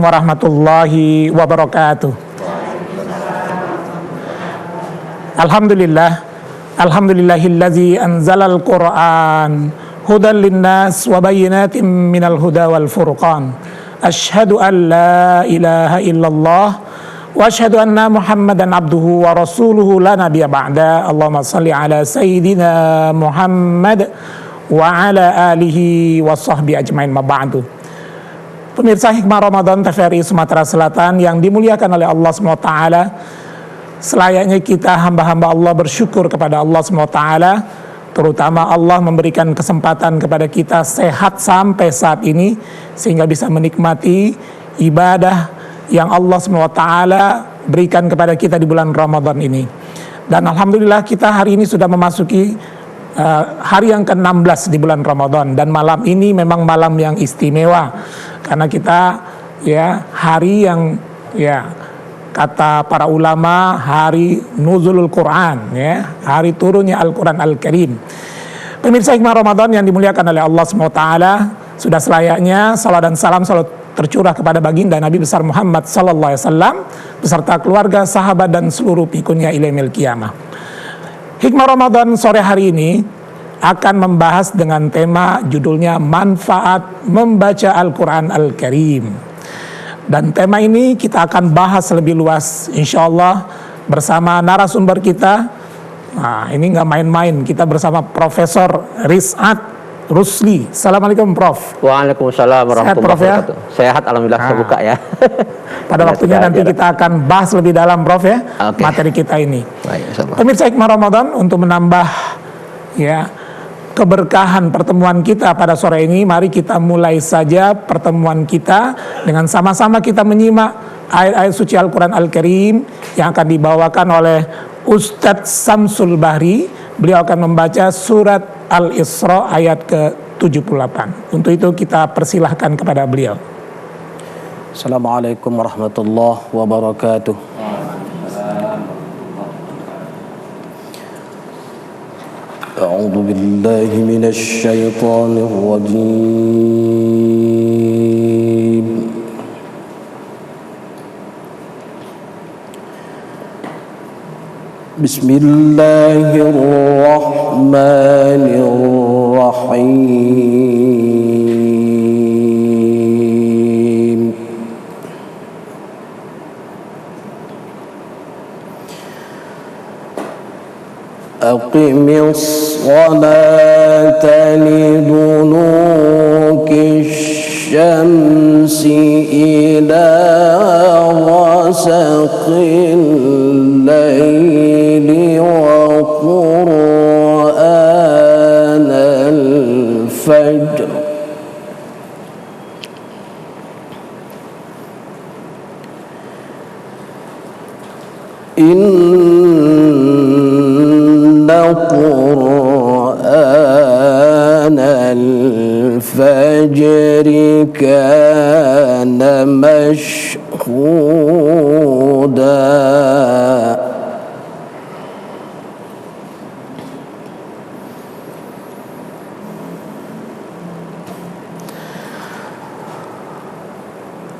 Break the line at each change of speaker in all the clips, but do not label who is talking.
warahmatullahi wabarakatuh. Alhamdulillahillazi anzalal Qur'an hudan linnas wa bayyinatin minal huda wal furqan. Asyhadu an la ilaha illallah wa asyhadu anna Muhammadan abduhu wa rasuluhu la nabiyya ba'da. Allahumma shalli ala sayyidina Muhammad wa ala alihi wa sahbihi ajmain, ma ba'du. Pemirsa Hikmah Ramadan TVRI Sumatera Selatan yang dimuliakan oleh Allah SWT, selayaknya kita hamba-hamba Allah bersyukur kepada Allah SWT, terutama Allah memberikan kesempatan kepada kita sehat sampai saat ini sehingga bisa menikmati ibadah yang Allah SWT berikan kepada kita di bulan Ramadan ini. Dan Alhamdulillah kita hari ini sudah memasuki hari yang ke-16 di bulan Ramadan, dan malam ini memang malam yang istimewa karena kita hari yang kata para ulama hari nuzulul Quran, hari turunnya Al-Quran Al-Karim. Pemirsa Hikmah Ramadan yang dimuliakan oleh Allah SWT, sudah selayaknya salat dan salam selalu tercurah kepada baginda Nabi besar Muhammad sallallahu alaihi wasallam beserta keluarga, sahabat dan seluruh pengikutnya ila yaumil qiyamah. Hikmah Ramadan sore hari ini akan membahas dengan tema judulnya manfaat membaca Al-Quran Al-Karim. Dan tema ini kita akan bahas lebih luas insyaallah bersama narasumber kita. Nah, ini nggak main-main, kita bersama Profesor Riz'at Rusli. Assalamualaikum Prof.
Waalaikumsalam warahmatullahi wabarakatuh. Sehat alhamdulillah, terbuka ya.
Pada waktunya nanti kita akan bahas lebih dalam Prof materi kita ini.
Baik,
pemirsa Hikmah Ramadan, untuk menambah keberkahan pertemuan kita pada sore ini, mari kita mulai saja pertemuan kita dengan sama-sama kita menyimak ayat-ayat suci Al-Quran Al-Karim yang akan dibawakan oleh Ustadz Samsul Bahri. Beliau akan membaca surat Al-Isra ayat ke-78. Untuk itu kita persilahkan kepada beliau.
Assalamualaikum warahmatullahi wabarakatuh. A'udzu billahi minasy syaithanir rajim. Bismillahirrahmanirrahim. Aqimis salata liduluki syamsi ila ghasaqil laili wa qur'anal fajr. Qur'anal fajri kana mashhuda.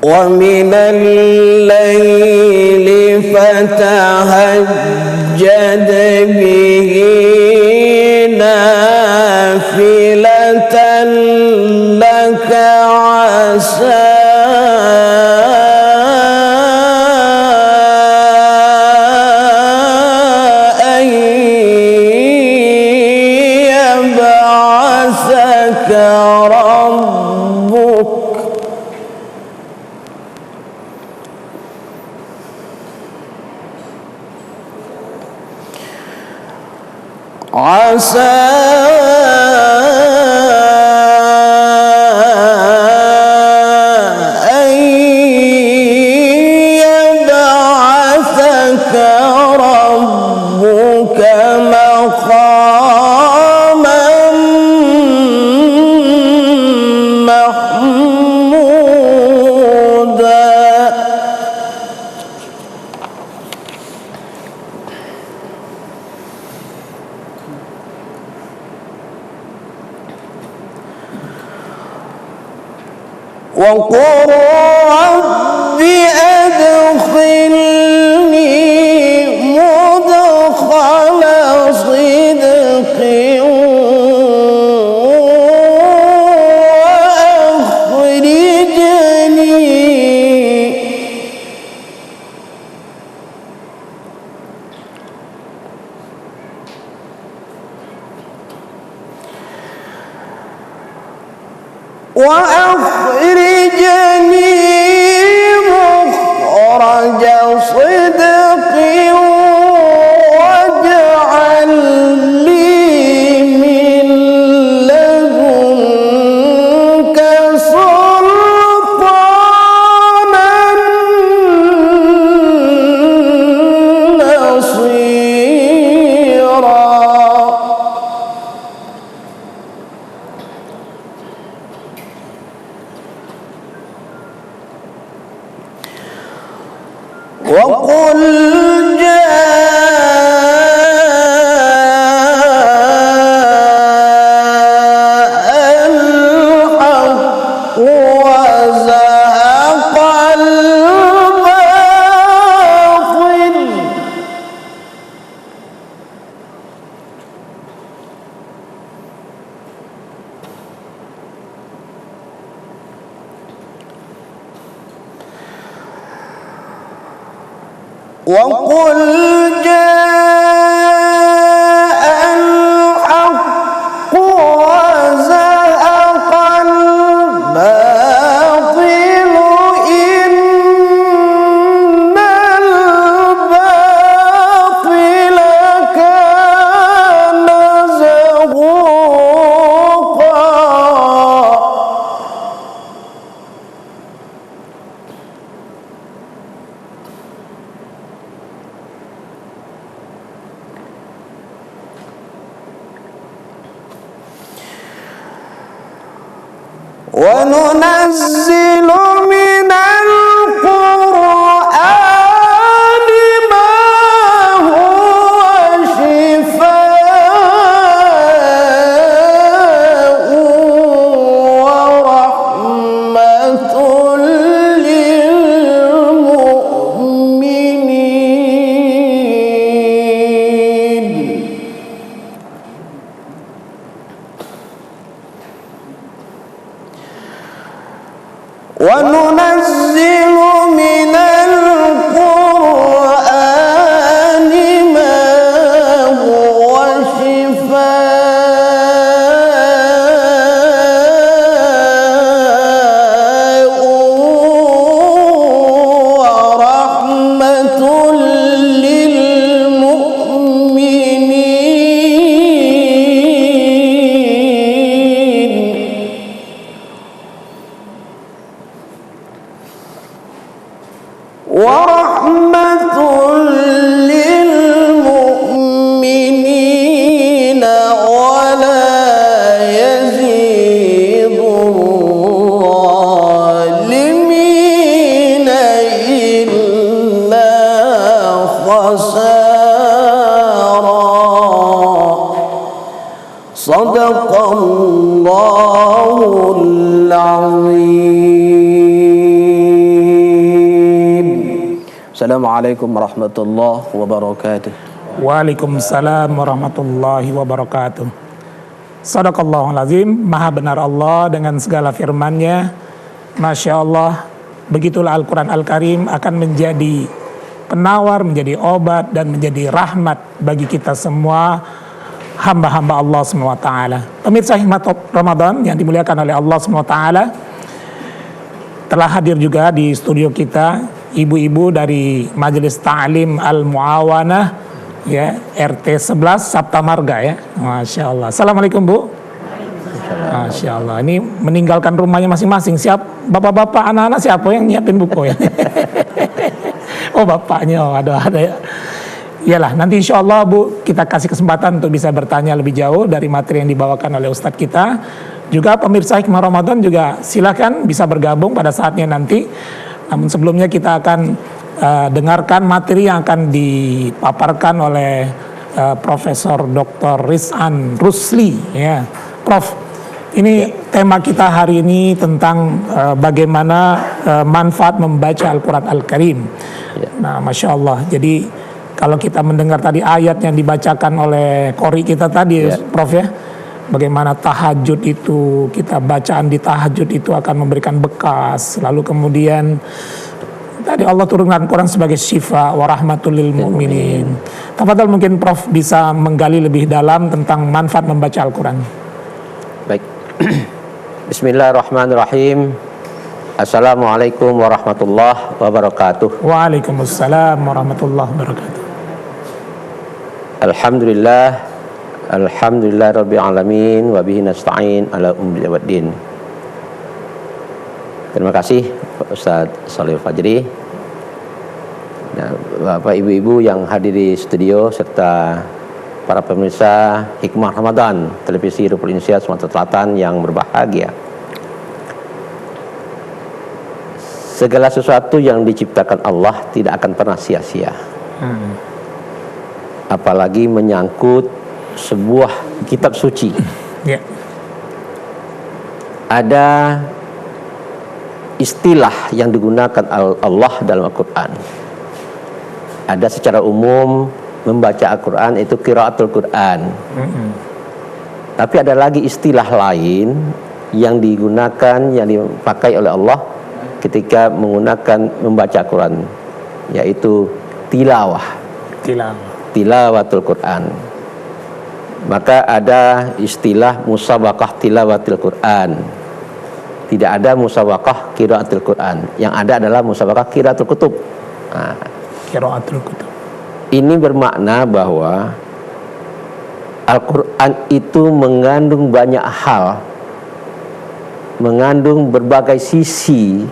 Wa minal laili fatahajjad bihi nafilatan laka asa an yab'athaka rabbuk asa an yab'athaka rabbuka maqaman mahmuda. وقل رب وقل جاء الحق وزهق الباطل وقل جاء الحق وزهق الباطل إن الباطل كان زهوقا وننزل من القرآن ما هو شفاء ورحمة للمؤمنين وننزل من القرآن ما هو شفاء ورحمة للمؤمنين ورحمة للمؤمنين ولا يزيد الظالمين إلا خسارا صدق الله العظيم. Assalamualaikum warahmatullahi wabarakatuh.
Waalaikumsalam warahmatullahi wabarakatuh. Sadaqallahul azim. Maha benar Allah dengan segala firman-Nya. Masya Allah, begitulah Al-Quran Al-Karim akan menjadi penawar, menjadi obat, dan menjadi rahmat bagi kita semua hamba-hamba Allah SWT. Pemirsa hikmat Ramadan yang dimuliakan oleh Allah SWT, telah hadir juga di studio kita ibu-ibu dari Majelis Ta'lim Al-Muawanah ya, RT 11 Sabta Marga ya. Masya Allah. Assalamualaikum Bu. Masya Allah. Ini meninggalkan rumahnya masing-masing. Siap bapak-bapak, anak-anak siapa yang nyiapin buku ya? Oh bapaknya, oh, ada ya. Iyalah, nanti insya Allah Bu kita kasih kesempatan untuk bisa bertanya lebih jauh dari materi yang dibawakan oleh Ustadz kita. Juga pemirsa Hikmah Ramadan juga silakan bisa bergabung pada saatnya nanti. Namun sebelumnya kita akan dengarkan materi yang akan dipaparkan oleh Profesor Dr. Rizan Rusli ya. Prof, ini tema kita hari ini tentang bagaimana manfaat membaca Al-Quran Al-Karim. Nah, Masya Allah. Jadi kalau kita mendengar tadi ayat yang dibacakan oleh Qori kita tadi Prof ya, bagaimana tahajud itu, kita bacaan di tahajud itu akan memberikan bekas. Lalu kemudian tadi Allah turunkan Quran sebagai syifa wa rahmatul lil mu'minin. Tafadhal mungkin Prof bisa menggali lebih dalam tentang manfaat membaca Al-Quran.
Baik. Bismillahirrahmanirrahim. Assalamualaikum warahmatullahi wabarakatuh.
Waalaikumsalam warahmatullahi wabarakatuh.
Alhamdulillah rabbil alamin wa bihi nasta'in ala umri waddin. Terima kasih Ustaz Shalih Fajri. Nah, Bapak Ibu-ibu yang hadir di studio serta para pemirsa Hikmah Ramadan Televisi Republik Indonesia Sumatera Selatan yang berbahagia. segala sesuatu yang diciptakan Allah tidak akan pernah sia-sia. Apalagi menyangkut sebuah kitab suci.
Ya.
Ada istilah yang digunakan Allah dalam Al-Quran. Ada secara umum membaca Al-Quran itu qiraatul Quran. Tapi ada lagi istilah lain yang digunakan, yang dipakai oleh Allah ketika menggunakan membaca Al-Quran, yaitu tilawah. Tilawatul Quran. Maka ada istilah musabaqah tilawatil Quran. Tidak ada musabaqah qiraatul Quran. Yang ada adalah musabaqah qiraatul kutub.
Qiraatul kutub.
Ini bermakna bahwa Al-Quran itu mengandung banyak hal, mengandung berbagai sisi,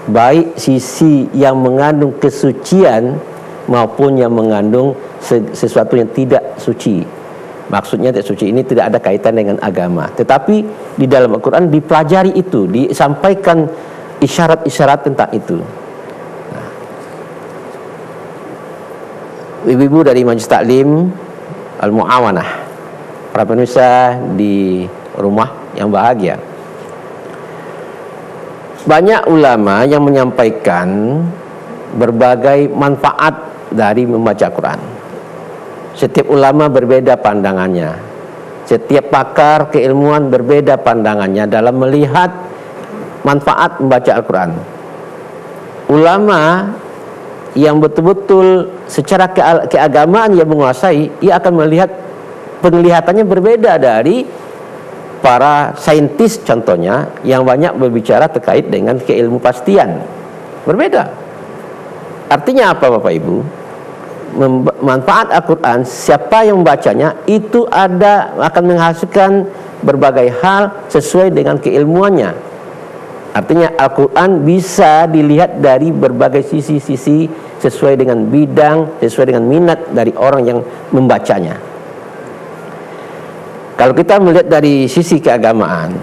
baik sisi yang mengandung kesucian maupun yang mengandung sesuatu yang tidak suci. Maksudnya tidak suci ini tidak ada kaitan dengan agama, tetapi di dalam Al-Quran dipelajari itu, disampaikan isyarat-isyarat tentang itu. Ibu-ibu dari Majelis Taklim Al-Mu'awanah, para pemirsa di rumah yang bahagia, banyak ulama yang menyampaikan berbagai manfaat dari membaca Quran. Setiap ulama berbeda pandangannya. Setiap pakar keilmuan berbeda pandangannya dalam melihat manfaat membaca Al-Quran. Ulama yang betul-betul secara keagamaan yang menguasai, ia akan melihat penglihatannya berbeda dari para saintis contohnya yang banyak berbicara terkait dengan keilmu pastian. Berbeda. Artinya apa Bapak Ibu? Manfaat Al-Quran, siapa yang membacanya itu akan menghasilkan berbagai hal sesuai dengan keilmuannya. Artinya Al-Quran bisa dilihat dari berbagai sisi-sisi sesuai dengan bidang, sesuai dengan minat dari orang yang membacanya. Kalau kita melihat dari sisi keagamaan,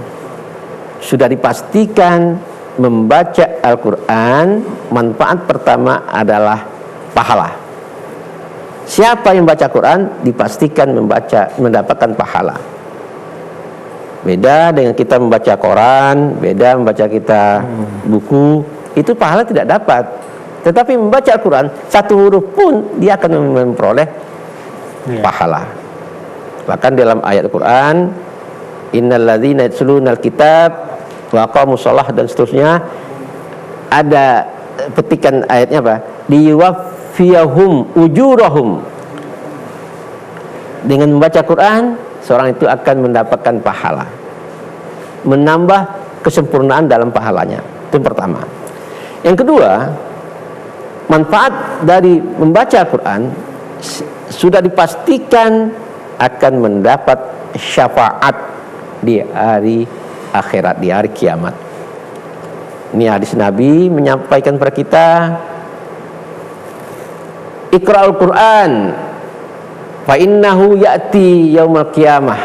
sudah dipastikan membaca Al-Quran, manfaat pertama adalah pahala. Siapa yang baca Quran dipastikan mendapatkan pahala. Beda dengan kita membaca koran, beda membaca kita buku, itu pahala tidak dapat. Tetapi membaca Al-Quran, satu huruf pun dia akan memperoleh pahala. Bahkan dalam ayat Al-Quran, innal ladzina yatlunal kitab wa aqamus shalah dan seterusnya, ada petikan ayatnya apa? Fiyahum ujurahum. Dengan membaca Quran, seorang itu akan mendapatkan pahala, menambah kesempurnaan dalam pahalanya. Itu yang pertama. Yang kedua, manfaat dari membaca Quran sudah dipastikan akan mendapat syafaat di hari akhirat, di hari kiamat. Ini hadis Nabi menyampaikan kepada kita, Iqra'ul Quran fa innahu ya'ti yaumal qiyamah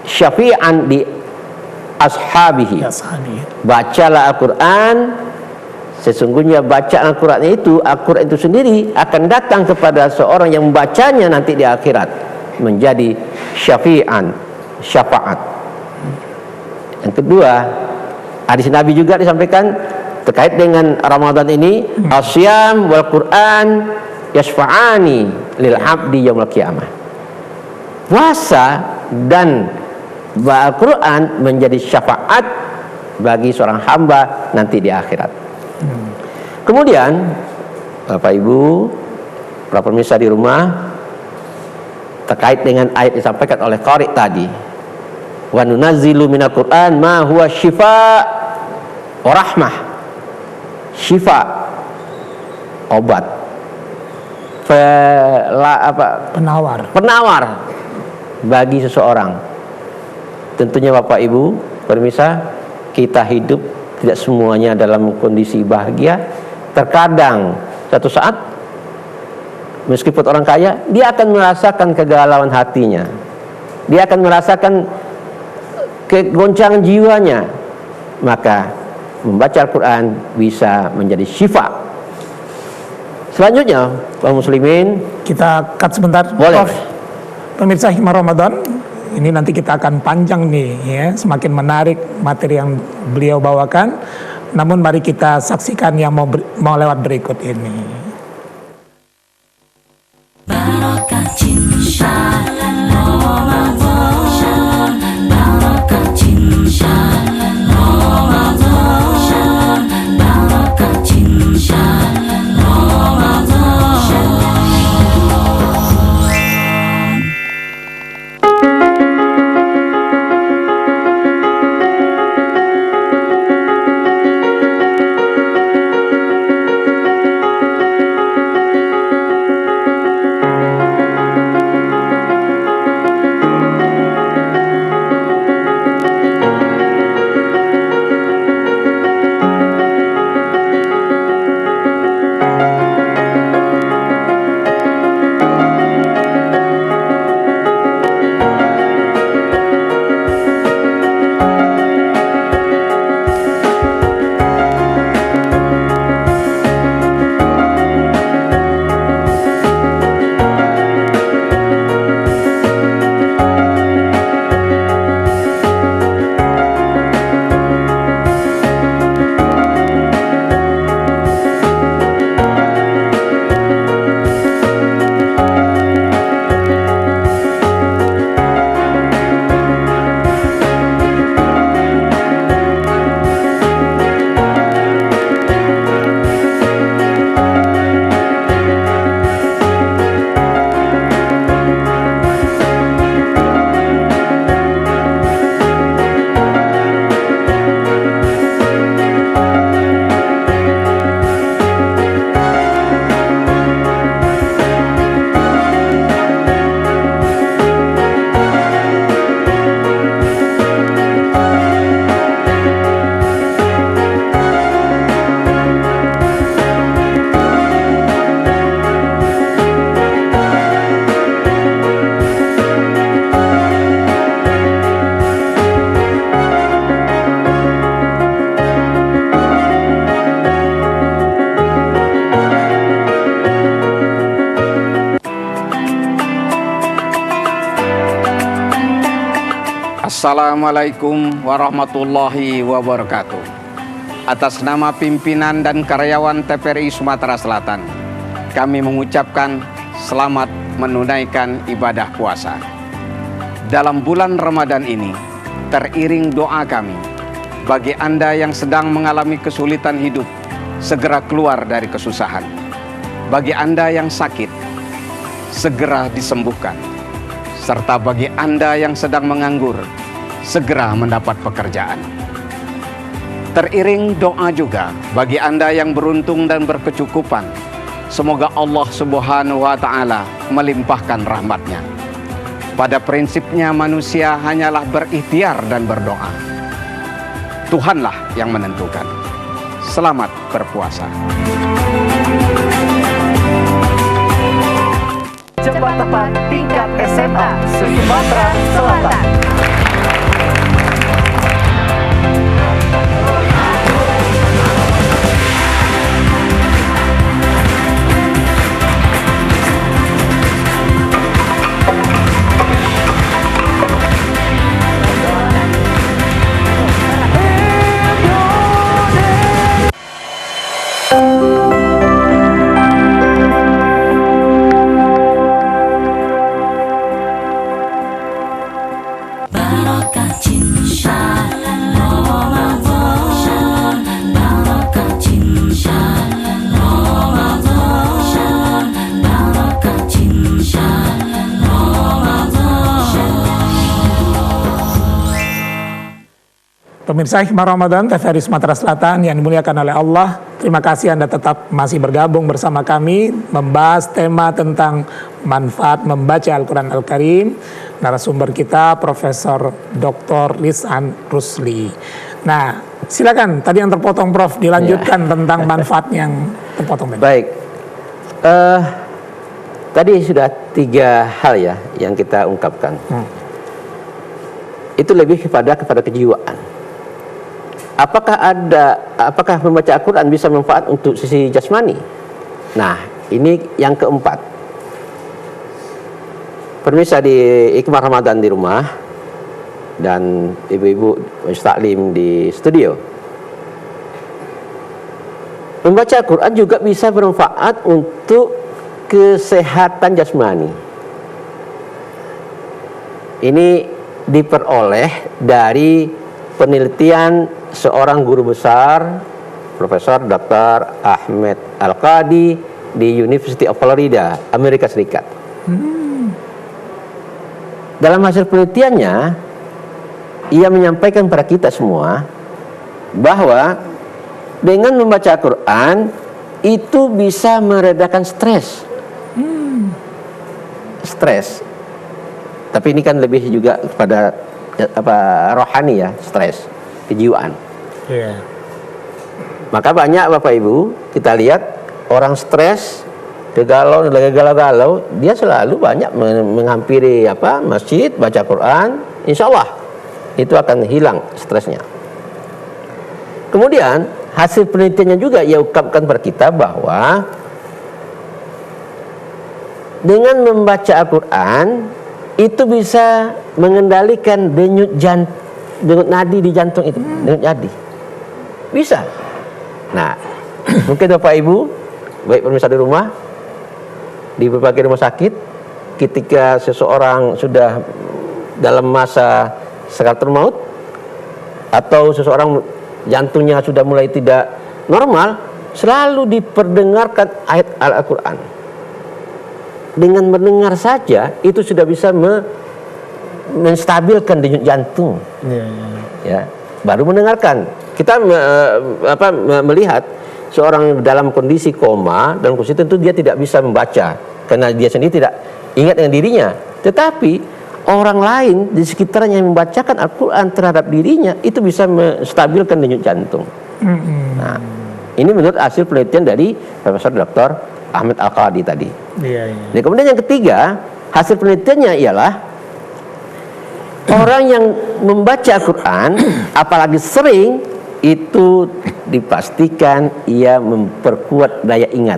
syafi'an di ashabihi. Bacalah Al-Quran, sesungguhnya bacaan Al-Quran itu, Al-Quran itu sendiri akan datang kepada seorang yang membacanya nanti di akhirat menjadi syafi'an, syafaat. Yang kedua, hadis Nabi juga disampaikan terkait dengan Ramadan ini, asyam wal Quran yasfa'ani lil abdi yaumil qiyamah. Puasa dan Al-Quran menjadi syafaat bagi seorang hamba nanti di akhirat. Kemudian Bapak Ibu, para pemirsa di rumah, terkait dengan ayat disampaikan oleh qari tadi, wa nunazzilu minal Quran ma huwa syifa wa rahmah. Syifa, obat, penawar bagi seseorang. Tentunya Bapak Ibu pemirsa, kita hidup tidak semuanya dalam kondisi bahagia. Terkadang satu saat, meskipun orang kaya, dia akan merasakan kegalauan hatinya, dia akan merasakan kegoncangan jiwanya. Maka membaca Al-Quran bisa menjadi syifa. Selanjutnya, kaum muslimin,
Kita cut sebentar,
boleh.
Prof. Pemirsa Hikmah Ramadan, ini nanti kita akan panjang nih ya, semakin menarik materi yang beliau bawakan. Namun mari kita saksikan yang mau lewat berikut ini.
Barokah cinta Ramadan, barokah cinta Ramadan, barokah cinta Ramadan.
Assalamualaikum warahmatullahi wabarakatuh. Atas nama pimpinan dan karyawan TVRI Sumatera Selatan, kami mengucapkan selamat menunaikan ibadah puasa. Dalam bulan Ramadan ini, teriring doa kami bagi Anda yang sedang mengalami kesulitan hidup, segera keluar dari kesusahan. Bagi Anda yang sakit, segera disembuhkan. Serta bagi Anda yang sedang menganggur, segera mendapat pekerjaan. Teriring doa juga bagi Anda yang beruntung dan berkecukupan, semoga Allah Subhanahu wa Ta'ala melimpahkan rahmatnya. Pada prinsipnya manusia hanyalah berikhtiar dan berdoa. Tuhanlah yang menentukan. Selamat berpuasa.
Cepat tepat tingkat SMA Sumatera Selatan.
Barokah cinta Ramadan, barokah cinta Ramadan, barokah cinta Ramadan.
Pemirsa Hikmah Ramadan TVRI Sumatera Selatan yang dimuliakan oleh Allah, terima kasih Anda tetap masih bergabung bersama kami membahas tema tentang manfaat membaca Al-Quran Al-Karim. Narasumber kita Profesor Dr. Lisan Rusli. Nah, silakan tadi yang terpotong Prof dilanjutkan tentang manfaat yang terpotong tadi.
Baik, tadi sudah 3 hal ya yang kita ungkapkan. Itu lebih kepada kejiwaan. apakah membaca Al-Quran bisa manfaat untuk sisi jasmani? Nah, ini yang keempat. Pemirsa di Hikmah Ramadan di rumah dan ibu-ibu mustaklim di studio, membaca Al-Quran juga bisa bermanfaat untuk kesehatan jasmani. Ini diperoleh dari penelitian seorang guru besar, Profesor Dr. Ahmed Al-Qadi di University of Florida, Amerika Serikat. Dalam hasil penelitiannya, ia menyampaikan kepada kita semua bahwa dengan membaca Al-Quran itu bisa meredakan stres. Stres. Tapi ini kan lebih juga kepada rohani ya, stres, kejiwaan.
Yeah.
Maka banyak Bapak Ibu kita lihat orang stres, galau-galau, dia selalu banyak menghampiri masjid, baca Quran, insya Allah itu akan hilang stresnya. Kemudian hasil penelitiannya juga ia ungkapkan kepada kita bahwa dengan membaca Al-Quran itu bisa mengendalikan denyut nadi di jantung itu, denyut nadi. Bisa. Nah, mungkin Bapak Ibu, baik pemirsa di rumah, di berbagai rumah sakit, ketika seseorang sudah dalam masa sakaratul maut atau seseorang jantungnya sudah mulai tidak normal, selalu diperdengarkan ayat Al-Quran. Dengan mendengar saja itu sudah bisa menstabilkan denyut jantung. Ya, baru mendengarkan. Kita melihat seorang dalam kondisi koma, dalam kondisi tentu dia tidak bisa membaca karena dia sendiri tidak ingat dengan dirinya. Tetapi orang lain di sekitarnya yang membacakan Al-Quran terhadap dirinya itu bisa menstabilkan denyut jantung. Nah, ini menurut hasil penelitian dari Profesor Dr. Ahmed Al-Qadi tadi. Dan kemudian yang ketiga, hasil penelitiannya ialah orang yang membaca Al-Quran apalagi sering, itu dipastikan ia memperkuat daya ingat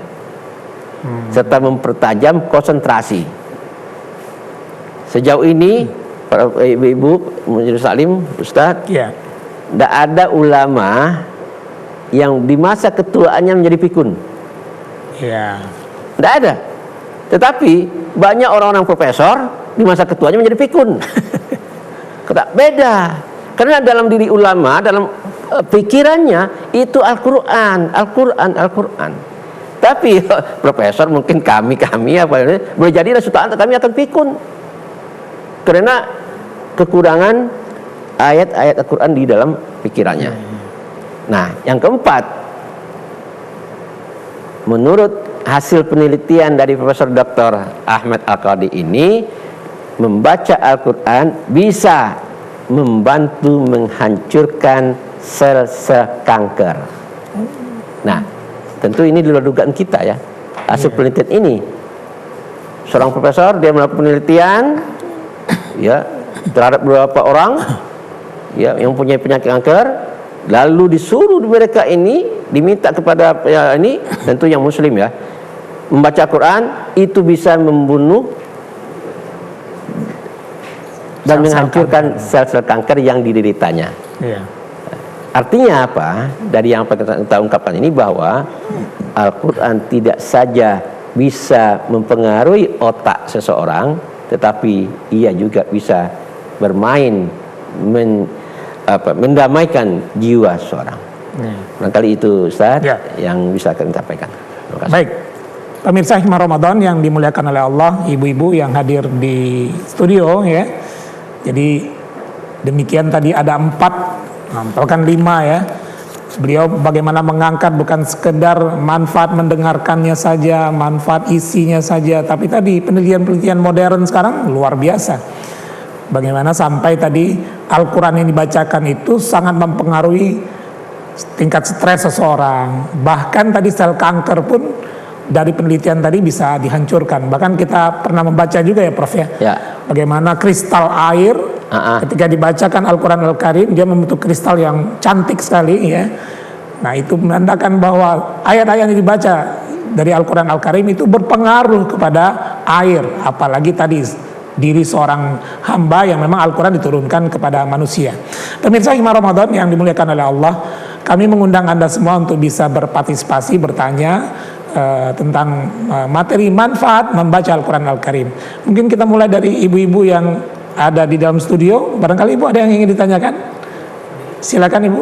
serta mempertajam konsentrasi. Sejauh ini para ibu-ibu majelis taklim, Ustaz, tidak ada ulama yang di masa ketuaannya menjadi pikun. Tidak ada. Tetapi banyak orang-orang profesor di masa ketuanya menjadi pikun. Beda. Karena dalam diri ulama, dalam pikirannya itu Al-Quran. Tapi profesor mungkin kami boleh jadi suatu saat kami akan pikun karena kekurangan ayat-ayat Al-Quran di dalam pikirannya. Nah, yang keempat, menurut hasil penelitian dari Profesor Dr. Ahmed Al-Qadi ini, membaca Al-Quran bisa membantu menghancurkan sel-sel kanker. Nah, tentu ini di luar dugaan kita ya. Hasil penelitian ini, seorang profesor dia melakukan penelitian ya terhadap beberapa orang ya yang punya penyakit kanker, lalu disuruh mereka ini diminta kepada ini tentu yang muslim ya, membaca Quran itu bisa membunuh dan menghancurkan sel-sel kanker yang dideritanya. Artinya apa? Dari yang kita ungkapkan ini bahwa Al-Quran tidak saja bisa mempengaruhi otak seseorang, tetapi ia juga bisa bermain mendamaikan jiwa seseorang. Barangkali itu Ustaz yang bisa kami sampaikan. Terima kasih. Baik,
pemirsa Hikmah Ramadan yang dimuliakan oleh Allah, ibu-ibu yang hadir di studio ya. Jadi demikian tadi ada 4, bahkan 5 ya. Beliau bagaimana mengangkat bukan sekedar manfaat mendengarkannya saja, manfaat isinya saja, tapi tadi penelitian-penelitian modern sekarang luar biasa. Bagaimana sampai tadi Al-Quran yang dibacakan itu sangat mempengaruhi tingkat stres seseorang. Bahkan tadi sel kanker pun dari penelitian tadi bisa dihancurkan. Bahkan kita pernah membaca juga ya Prof ya. Bagaimana kristal air Ketika dibacakan Al-Quran Al-Karim, dia membentuk kristal yang cantik sekali ya. Nah, itu menandakan bahwa ayat-ayat yang dibaca dari Al-Quran Al-Karim itu berpengaruh kepada air, apalagi tadi diri seorang hamba yang memang Al-Quran diturunkan kepada manusia. Pemirsa Hikmah Ramadan yang dimuliakan oleh Allah, kami mengundang Anda semua untuk bisa berpartisipasi, bertanya tentang materi manfaat membaca Al-Quran Al-Karim. Mungkin kita mulai dari ibu-ibu yang ada di dalam studio. Barangkali ibu ada yang ingin ditanyakan? Silakan ibu.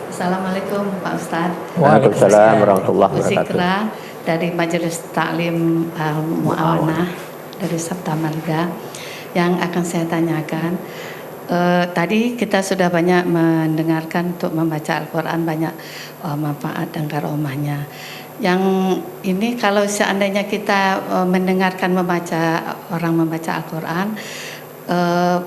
Assalamualaikum Pak Ustadz.
Waalaikumsalam warahmatullahi wabarakatuh.
Zikra dari Majelis Taklim Muawanah dari Sabta Marga. Yang akan saya tanyakan, tadi kita sudah banyak mendengarkan untuk membaca Al-Quran, banyak manfaat dan karomahnya. Yang ini kalau seandainya kita mendengarkan orang membaca Al-Quran,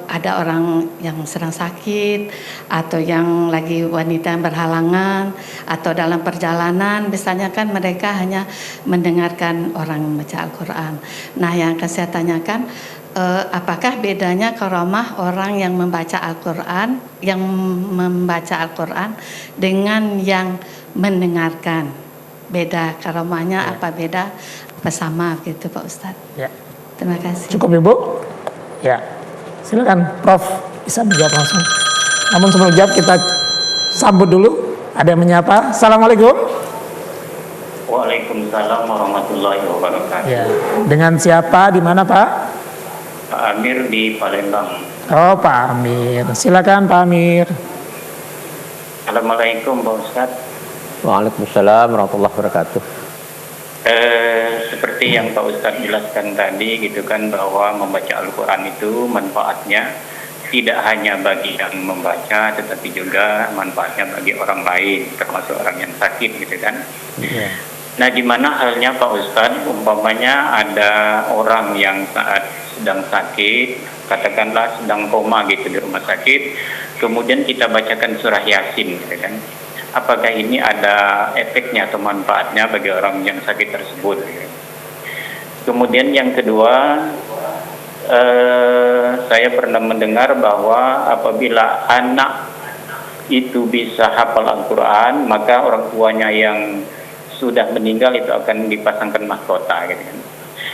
ada orang yang sedang sakit atau yang lagi wanita yang berhalangan atau dalam perjalanan, misalnya kan mereka hanya mendengarkan orang membaca Al-Quran. Nah, yang akan saya tanyakan, apakah bedanya karomah orang yang membaca Al-Quran, dengan yang mendengarkan? Beda karomahnya, apa beda, apa sama gitu Pak Ustadz?
Ya.
Terima kasih.
Cukup ibu? Ya. Silakan Prof bisa menjawab langsung. Namun sebelum jawab kita sambut dulu. Ada yang menyapa. Assalamualaikum.
Waalaikumsalam warahmatullahi wabarakatuh.
Ya. Dengan siapa? Di mana Pak?
Pak Amir di Palembang.
Oh Pak Amir. Silakan Pak Amir.
Assalamualaikum Pak Ustadz.
Waalaikumsalam warahmatullahi wabarakatuh.
Seperti yang Pak Ustadz jelaskan tadi gitu kan, bahwa membaca Al-Quran itu manfaatnya tidak hanya bagi yang membaca, tetapi juga manfaatnya bagi orang lain, termasuk orang yang sakit gitu kan.
Yeah.
Nah, gimana halnya Pak Ustadz, umpamanya ada orang yang saat sedang sakit, katakanlah sedang koma gitu di rumah sakit, kemudian kita bacakan surah Yasin gitu kan. Apakah ini ada efeknya atau manfaatnya bagi orang yang sakit tersebut? Kemudian yang kedua, saya pernah mendengar bahwa apabila anak itu bisa hafal Al-Quran, maka orang tuanya yang sudah meninggal itu akan dipasangkan mahkota gitu kan.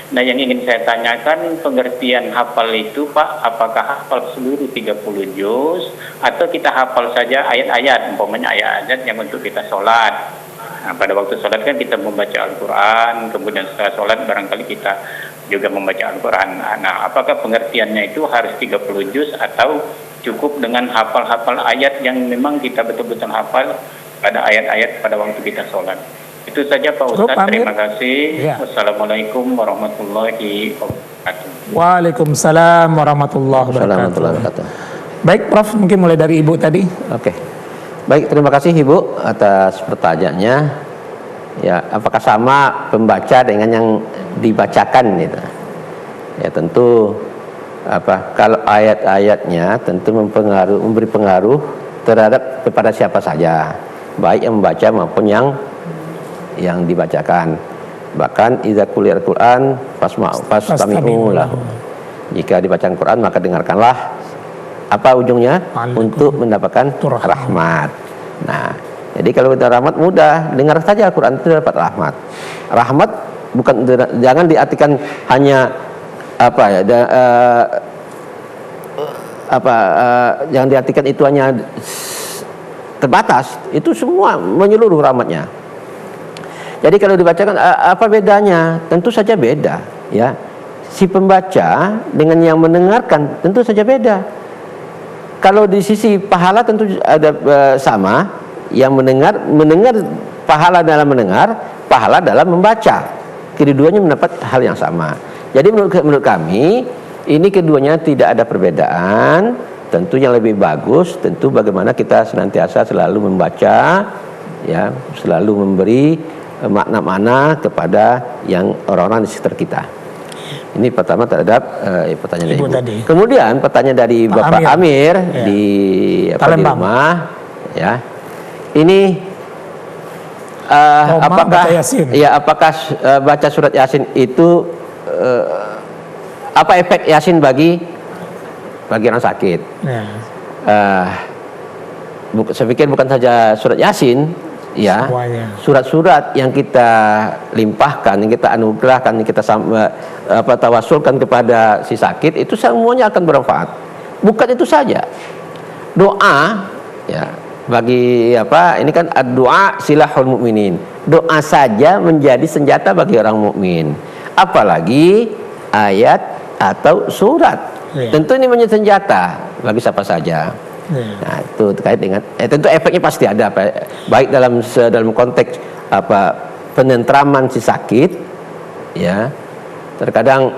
Nah, yang ingin saya tanyakan, pengertian hafal itu Pak, apakah hafal seluruh 30 juz atau kita hafal saja ayat-ayat, umpamanya ayat-ayat yang untuk kita sholat. Nah, pada waktu sholat kan kita membaca Al-Quran, kemudian setelah sholat barangkali kita juga membaca Al-Quran. Nah, apakah pengertiannya itu harus 30 juz atau cukup dengan hafal-hafal ayat yang memang kita betul-betul hafal pada ayat-ayat pada waktu kita sholat? Itu saja Pak Ustadz, terima kasih.
Ya.
Wassalamualaikum warahmatullahi wabarakatuh.
Waalaikumsalam warahmatullahi wabarakatuh. Baik Prof, mungkin mulai dari Ibu tadi.
Oke. Baik, terima kasih Ibu atas pertanyaannya. Ya, apakah sama pembaca dengan yang dibacakan gitu? Ya, tentu kalau ayat-ayatnya tentu memberi pengaruh terhadap kepada siapa saja, baik yang membaca maupun yang dibacakan. Bahkan idza quri'al Qur'an fastami'u lahu. Jika dibacakan Quran maka dengarkanlah. Apa ujungnya? Untuk mendapatkan rahmat. Nah, jadi kalau kita rahmat mudah, dengar saja Al-Quran itu dapat rahmat. Rahmat bukan, jangan diartikan hanya jangan diartikan itu hanya terbatas, itu semua menyeluruh rahmatnya. Jadi kalau dibacakan apa bedanya? Tentu saja beda, ya. Si pembaca dengan yang mendengarkan tentu saja beda. Kalau di sisi pahala tentu ada sama, yang mendengar pahala dalam mendengar, pahala dalam membaca. Keduanya mendapat hal yang sama. Jadi menurut kami ini keduanya tidak ada perbedaan. Tentu yang lebih bagus tentu bagaimana kita senantiasa selalu membaca, ya, selalu memberi makna-makna kepada yang orang-orang di sekitar kita. Ini pertama terhadap pertanyaan Ibu
tadi.
Kemudian pertanyaan dari Bapak Amir
ya,
di rumah, ya. Ini apakah baca surat Yasin itu Apa efek Yasin bagi orang sakit?
Ya.
Saya pikir bukan saja surat Yasin, ya,
Semuanya.
surat-surat yang kita limpahkan, yang kita anugerahkan, yang kita tawasulkan kepada si sakit, itu semuanya akan bermanfaat. Bukan itu saja, doa, ya, bagi ini kan doa silahul mukminin. Doa saja menjadi senjata bagi orang mukmin. Apalagi ayat atau surat.
Ya.
Tentu ini menjadi senjata bagi siapa saja. Nah, itu terkait dengan tentu efeknya pasti ada, baik dalam konteks penentraman si sakit, ya. Terkadang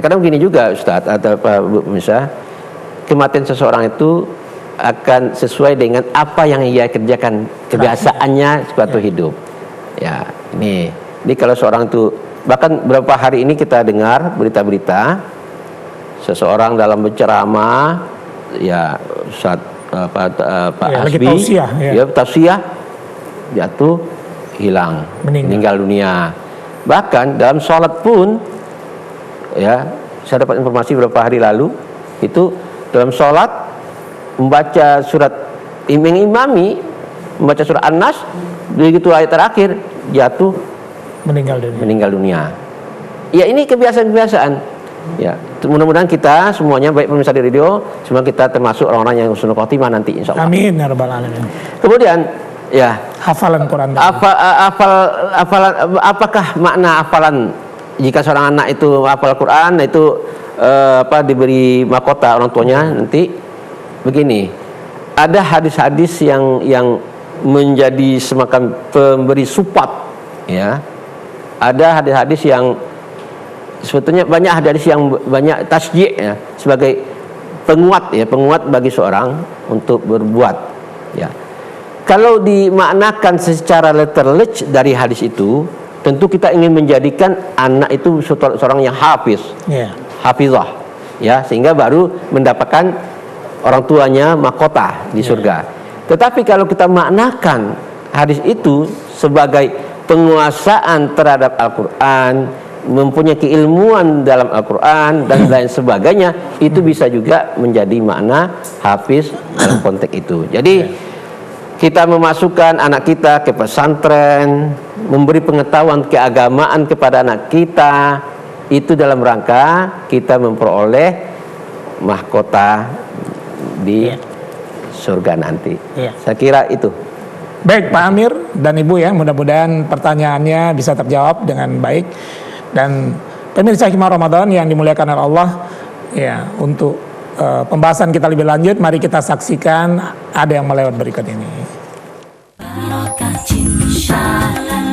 kadang begini juga Ustadz atau Bu Pemirsa, kematian seseorang itu akan sesuai dengan apa yang ia kerjakan, kebiasaannya suatu hidup. Ya, ini kalau seorang itu, bahkan beberapa hari ini kita dengar berita-berita seseorang dalam berceramah, ya, Ustaz Pak Hasbi, ya, tausiah, jatuh, hilang, meninggal dunia. Bahkan dalam sholat pun, ya, saya dapat informasi beberapa hari lalu, itu dalam sholat membaca surat imami, membaca surat An-Nas, begitu ayat terakhir jatuh, meninggal dunia. Ya, ini kebiasaan-kebiasaan. Ya, mudah-mudahan kita semuanya, baik pemirsa di radio, semua kita termasuk orang-orang yang husnul khotimah nanti, insya Allah.
Amin ya rabbal alamin.
Kemudian, ya,
hafalan Quran.
Apakah makna hafalan? Jika seorang anak itu hafal Quran, itu diberi mahkota orang tuanya nanti. Begini, ada hadis-hadis yang menjadi semacam pemberi support, ya. Ada hadis-hadis yang sebetulnya banyak hadis yang banyak tasjih, ya, sebagai penguat bagi seorang untuk berbuat, ya. Kalau dimaknakan secara letterlech dari hadis itu, tentu kita ingin menjadikan anak itu seorang yang hafiz, hafizah, ya, sehingga baru mendapatkan orang tuanya mahkota di surga. Tetapi kalau kita maknakan hadis itu sebagai penguasaan terhadap Al-Quran, mempunyai keilmuan dalam Al-Quran dan lain sebagainya, itu bisa juga menjadi makna hafiz dalam konteks itu. Jadi kita memasukkan anak kita ke pesantren, memberi pengetahuan keagamaan kepada anak kita, itu dalam rangka kita memperoleh mahkota di surga nanti. Saya kira itu.
Baik Pak Amir dan Ibu, ya, mudah-mudahan pertanyaannya bisa terjawab dengan baik. Dan pemirsa Hikmah Ramadan yang dimuliakan oleh Allah, ya, untuk pembahasan kita lebih lanjut, mari kita saksikan ada yang melewat berikut ini.
Barokah Cinsya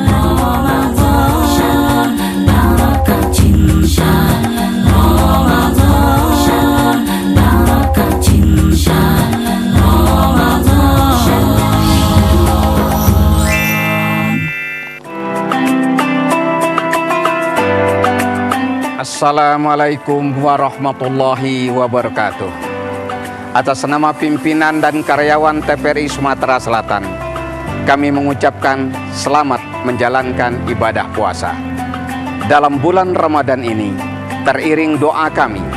Ramadan, Barokah Cinsya Ramadan, Barokah Cinsya Ramadan.
Assalamualaikum warahmatullahi wabarakatuh. Atas nama pimpinan dan karyawan TVRI Sumatera Selatan, kami mengucapkan selamat menjalankan ibadah puasa. Dalam bulan Ramadan ini, teriring doa kami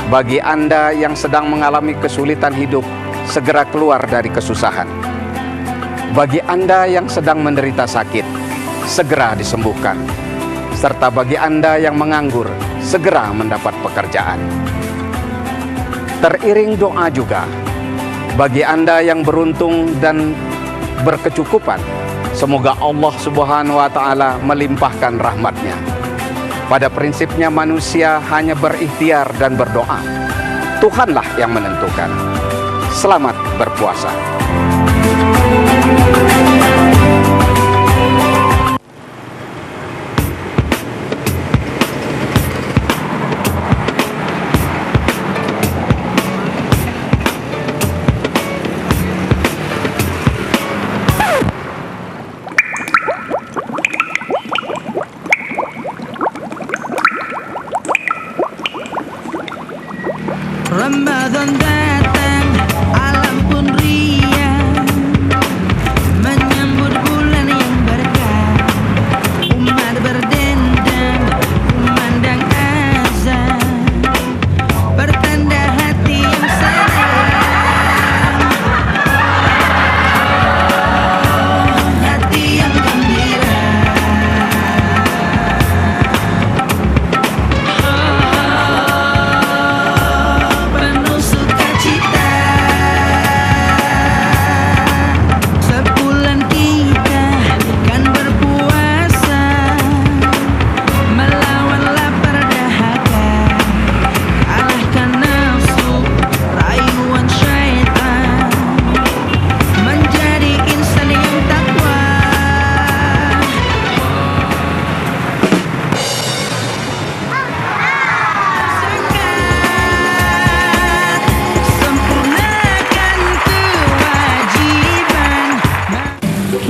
bagi Anda yang sedang mengalami kesulitan hidup, segera keluar dari kesusahan. Bagi Anda yang sedang menderita sakit, segera disembuhkan. Serta bagi Anda yang menganggur, segera mendapat pekerjaan. Teriring doa juga bagi Anda yang beruntung dan berkecukupan, semoga Allah Subhanahu wa Ta'ala melimpahkan rahmatnya. Pada prinsipnya manusia hanya berikhtiar dan berdoa, Tuhanlah yang menentukan. Selamat berpuasa.
Ramadan datang, alam pun riang,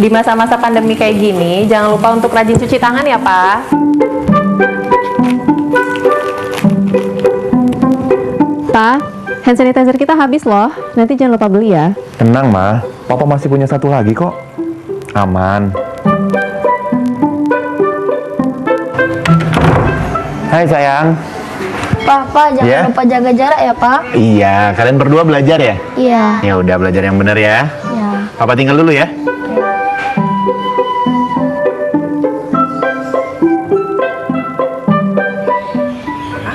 Di masa-masa pandemi kayak gini, jangan lupa untuk rajin cuci tangan ya, Pak. Pak, hand sanitizer kita habis loh. Nanti jangan lupa beli ya.
Tenang, Ma. Papa masih punya satu lagi kok. Aman. Hai, sayang.
Papa, jangan lupa jaga jarak ya, Pak.
Iya, kalian berdua belajar ya?
Iya.
Ya udah, belajar yang benar ya.
Iya.
Papa tinggal dulu ya.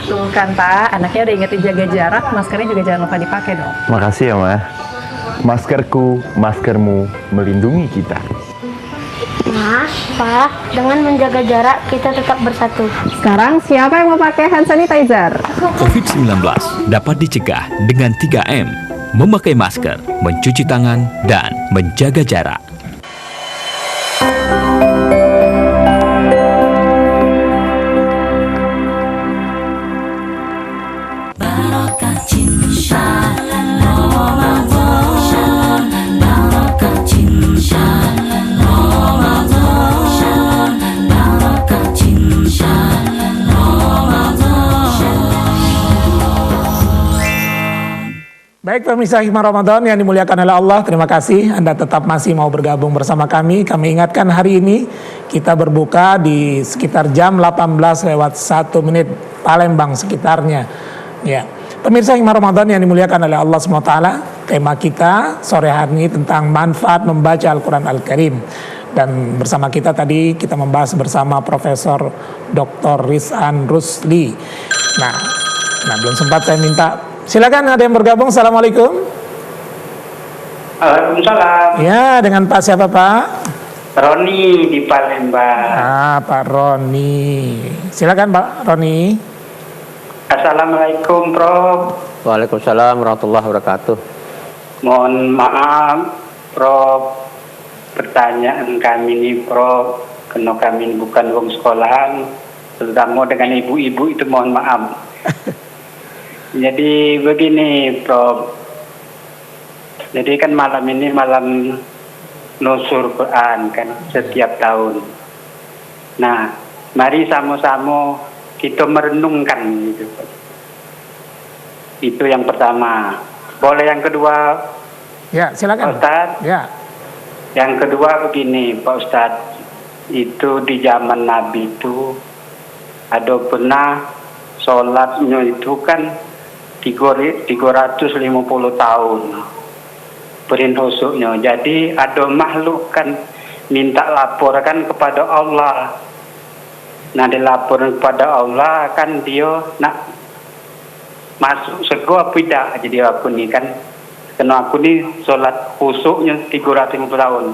Tuh kan, Pak. Anaknya udah ingetin jaga jarak, maskernya juga jangan lupa dipakai dong.
Makasih ya, Ma. Maskerku, maskermu melindungi kita.
Ma, Pak, dengan menjaga jarak kita tetap bersatu.
Sekarang siapa yang mau pakai hand sanitizer?
COVID-19 dapat dicegah dengan 3M, memakai masker, mencuci tangan, dan menjaga jarak.
Barokah cinta Ramadan, barokah cinta Ramadan, barokah cinta Ramadan.
Baik pemirsa Hikmah Ramadan yang dimuliakan oleh Allah, terima kasih Anda tetap masih mau bergabung bersama kami. Kami ingatkan hari ini kita berbuka di sekitar jam 18:01 Palembang sekitarnya. Ya, pemirsa Hikmah Ramadan yang dimuliakan oleh Allah SWT, tema kita sore hari ini tentang manfaat membaca Al-Quran Al-Karim. Dan bersama kita tadi kita membahas bersama Profesor Dr. Rizan Rusli. Nah belum sempat saya minta, silakan ada yang bergabung. Assalamualaikum.
Waalaikumsalam.
Ya, dengan Pak siapa Pak?
Roni di Palembang.
Pak Roni. Silakan Pak Roni.
Assalamualaikum, Prof.
Waalaikumsalam warahmatullahi wabarakatuh.
Mohon maaf, Prof. Pertanyaan kami ini, Prof, karena kami ini bukan wong sekolahan, terutama dengan ibu-ibu itu mohon maaf. Jadi begini, Prof. Jadi kan malam ini malam nuzul Quran kan setiap tahun. Nah, mari sama-sama kita merenungkan gitu. Itu yang pertama. Boleh yang kedua?
Ya, silakan.
Pak Ustadz.
Ya.
Yang kedua begini, Pak Ustadz. Itu di zaman Nabi itu ada pernah sholatnya itu kan 350 tahun. Berinhusuknya. Jadi ada makhluk kan minta laporkan kepada Allah. Nah, dilaporkan kepada Allah kan dia nak masuk surga apa tidak. Jadi aku ni kan, karena aku ni solat khusuknya 350 tahun.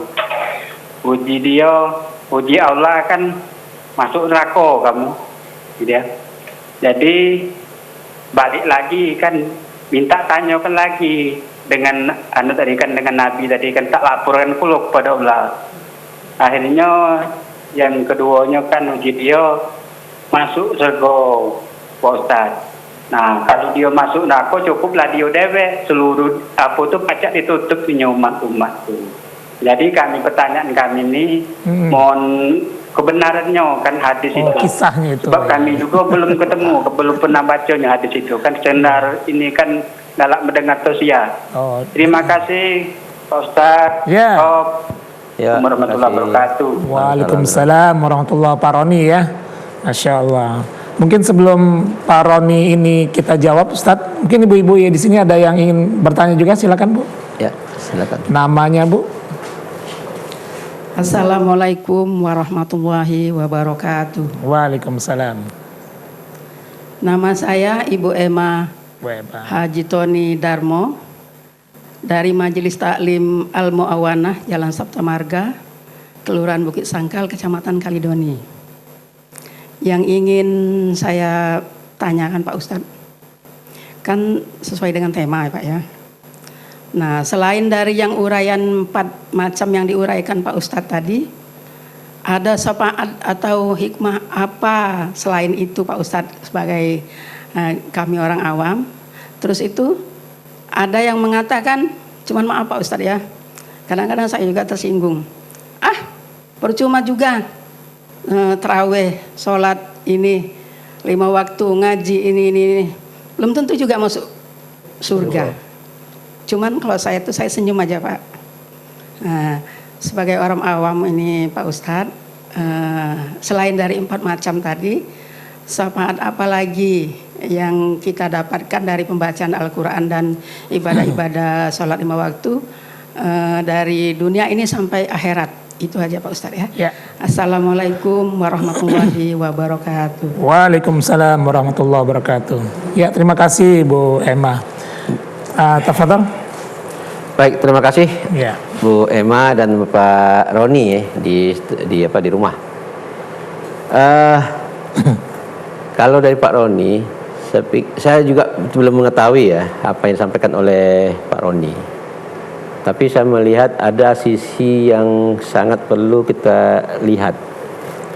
Uji Allah kan masuk neraka kamu. Gitu ya. Jadi balik lagi kan minta tanyakan lagi dengan tadi kan dengan Nabi tadi kan tak laporkan pula kepada Allah. Akhirnya yang keduanya kan uji dia masuk surga, Pak Ustaz. Nah, kalau dia masuk neraka cukuplah dia dewek seluruh apa tu pajak ditutup punya umat-umat tu. Jadi pertanyaan kami ini mohon kebenarannya kan hadis itu.
Kisahnya itu.
Sebab kami juga belum ketemu, belum pernah bacanya hadis itu. Kan senar ini kan galak mendengar tausiah. Terima kasih Pak Ustaz.
Ya.
Warahmatullahi wabarakatuh.
Waalaikumsalam warahmatullahi wabarakatuh. Pak Roni ya. Masya Allah. Mungkin sebelum Pak Roni ini kita jawab, Ustadz, mungkin ibu-ibu ya di sini ada yang ingin bertanya juga, silakan Bu.
Ya, silakan.
Namanya Bu?
Assalamualaikum warahmatullahi wabarakatuh.
Waalaikumsalam.
Nama saya Ibu Emma Haji Tony Darmo dari Majelis Taklim Al-Mu'awanah Jalan Sabta Marga, Kelurahan Bukit Sangkal, Kecamatan Kalidoni. Yang ingin saya tanyakan Pak Ustadz, kan sesuai dengan tema ya Pak ya. Nah, selain dari yang uraian 4 macam yang diuraikan Pak Ustadz tadi, ada syafaat atau hikmah apa selain itu Pak Ustadz sebagai kami orang awam? Terus itu ada yang mengatakan, cuman maaf Pak Ustadz ya, kadang-kadang saya juga tersinggung. Ah, Percuma juga terawih, sholat ini 5 waktu, ngaji ini. Belum tentu juga masuk surga. Cuman kalau saya senyum aja Pak. Sebagai orang awam ini Pak Ustadz, selain dari 4 macam tadi, syafaat apa lagi yang kita dapatkan dari pembacaan Al-Quran dan ibadah-ibadah sholat 5 waktu dari dunia ini sampai akhirat? Itu aja Pak Ustadz ya. Assalamualaikum warahmatullahi wabarakatuh.
Waalaikumsalam warahmatullahi wabarakatuh. Ya, terima kasih Bu Emma. Tafadhol.
Baik, terima kasih
ya.
Bu Emma dan Pak Roni di rumah. Kalau dari Pak Roni, saya juga belum mengetahui ya apa yang disampaikan oleh Pak Roni. Tapi saya melihat ada sisi yang sangat perlu kita lihat.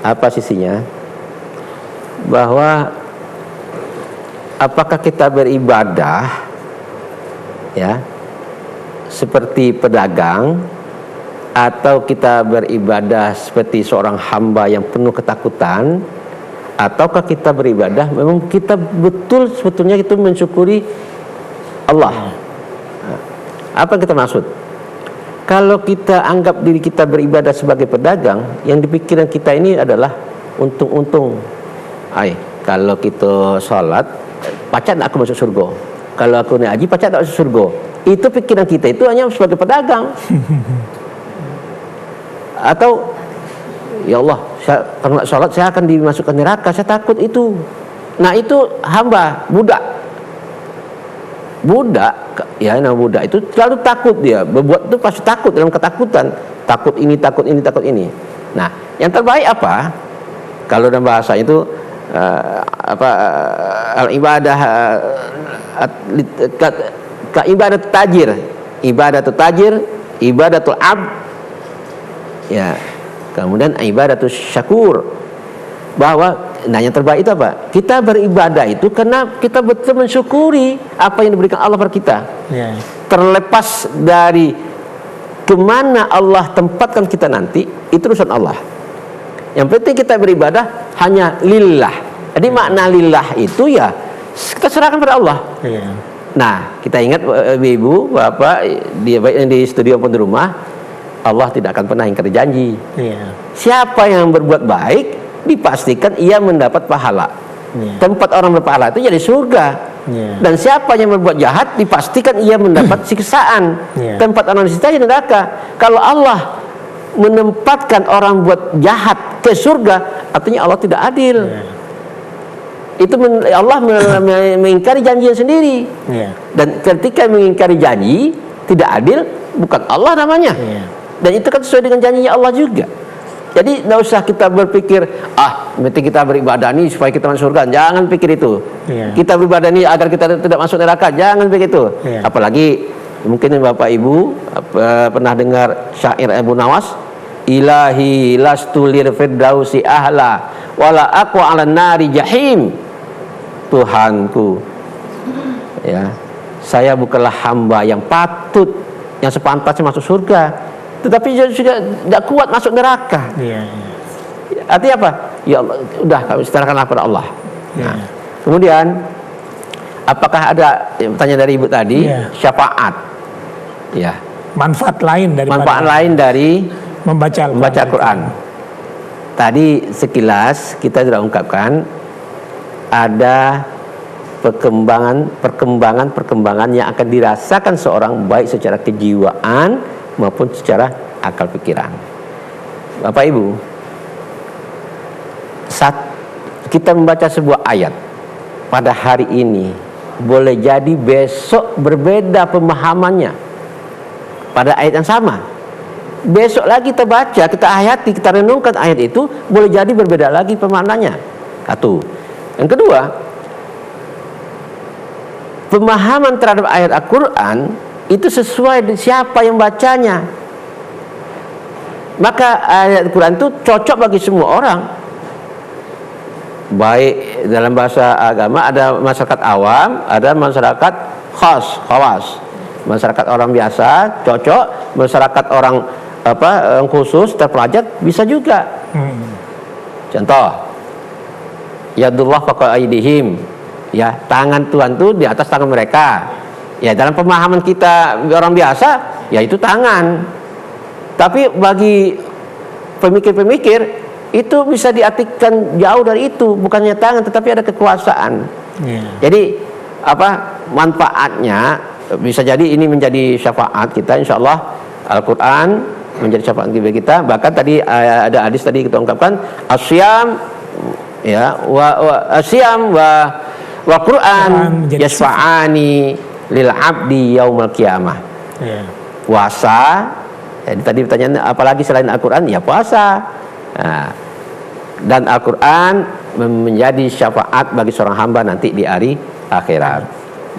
Apa sisinya? Bahwa apakah kita beribadah ya seperti pedagang, atau kita beribadah seperti seorang hamba yang penuh ketakutan, ataukah kita beribadah memang kita betul sebetulnya itu mensyukuri Allah. Apa yang kita maksud? Kalau kita anggap diri kita beribadah sebagai pedagang, yang dipikiran kita ini adalah untung-untung. Kalau kita sholat, pacak nak aku masuk surga. Kalau aku naik haji, pacak tak masuk surga. Itu pikiran kita itu hanya sebagai pedagang. Atau ya Allah, kalau nak sholat saya akan dimasukkan neraka, saya takut itu. Nah itu hamba, budak ya, nama budak itu selalu takut, dia berbuat itu pasti takut, dalam ketakutan, takut ini, takut ini, takut ini. Nah, yang terbaik apa? Kalau dalam bahasa itu ibadah ibadat tajir, ibadatul abd, ya. Kemudian ibadatul syakur. Bahwa yang terbaik itu apa? Kita beribadah itu karena kita betul mensyukuri apa yang diberikan Allah kepada kita. Terlepas dari kemana Allah tempatkan kita nanti, itu urusan Allah. Yang penting kita beribadah hanya lillah. Jadi makna lillah itu ya kita serahkan pada Allah. Nah, kita ingat ibu, bapak, dia baik yang di studio pun di rumah, Allah tidak akan pernah ingkar janji. Siapa yang berbuat baik dipastikan ia mendapat pahala. Tempat orang berpahala itu jadi surga. Dan siapa yang berbuat jahat dipastikan ia mendapat siksaan. Tempat orang disiksa jadi neraka. Kalau Allah menempatkan orang buat jahat ke surga, artinya Allah tidak adil. Itu Allah mengingkari janjinya sendiri. Dan ketika mengingkari janji tidak adil, bukan Allah namanya. Dan itu kan sesuai dengan janjinya Allah juga. Jadi tidak usah kita berpikir, penting kita beribadah ini supaya kita masuk surga. Jangan pikir itu. Kita beribadah ini agar kita tidak masuk neraka. Jangan pikir itu. Apalagi mungkin Bapak Ibu pernah dengar syair Abu Nawas, Ilahi lastu lir firdausi ahla wala aqwa 'alan nari jahim. Tuhanku, ya, saya bukanlah hamba yang patut, yang sepantasnya masuk surga, tetapi sudah tidak kuat masuk neraka. Artinya apa? Ya Allah, udah kami serahkanlah pada Allah. Nah, kemudian apakah ada pertanyaan dari ibu tadi, syafaat? Ya. Manfaat lain dari membaca Al-Quran. Tadi sekilas kita sudah ungkapkan ada perkembangan yang akan dirasakan seorang baik secara kejiwaan maupun secara akal pikiran. Bapak Ibu, saat kita membaca sebuah ayat pada hari ini, boleh jadi besok berbeda pemahamannya pada ayat yang sama. Besok lagi kita baca, kita hayati, kita renungkan ayat itu, boleh jadi berbeda lagi pemaknanya. Satu. Yang kedua, pemahaman terhadap ayat Al-Quran itu sesuai dengan siapa yang bacanya. Maka ayat Al-Quran itu cocok bagi semua orang. Baik dalam bahasa agama ada masyarakat awam, ada masyarakat khawas. Masyarakat orang biasa cocok, masyarakat orang khusus terpelajar bisa juga. Contoh, yadullah fawqa aydihim, ya, tangan Tuhan tuh di atas tangan mereka. Ya, dalam pemahaman kita orang biasa, ya itu tangan. Tapi bagi pemikir-pemikir itu bisa diartikan jauh dari itu, bukannya tangan tetapi ada kekuasaan. Jadi manfaatnya bisa jadi ini menjadi syafaat kita, insyaallah Al-Quran menjadi syafaat bagi kita. Bahkan tadi ada hadis tadi kita ungkapkan, asyam ya asyam wa Quran yasfa'ani lil abdi yaumil qiyamah. Puasa, tadi pertanyaan apalagi selain Al-Quran, ya puasa. Nah, dan Al-Quran menjadi syafaat bagi seorang hamba nanti di hari akhirat.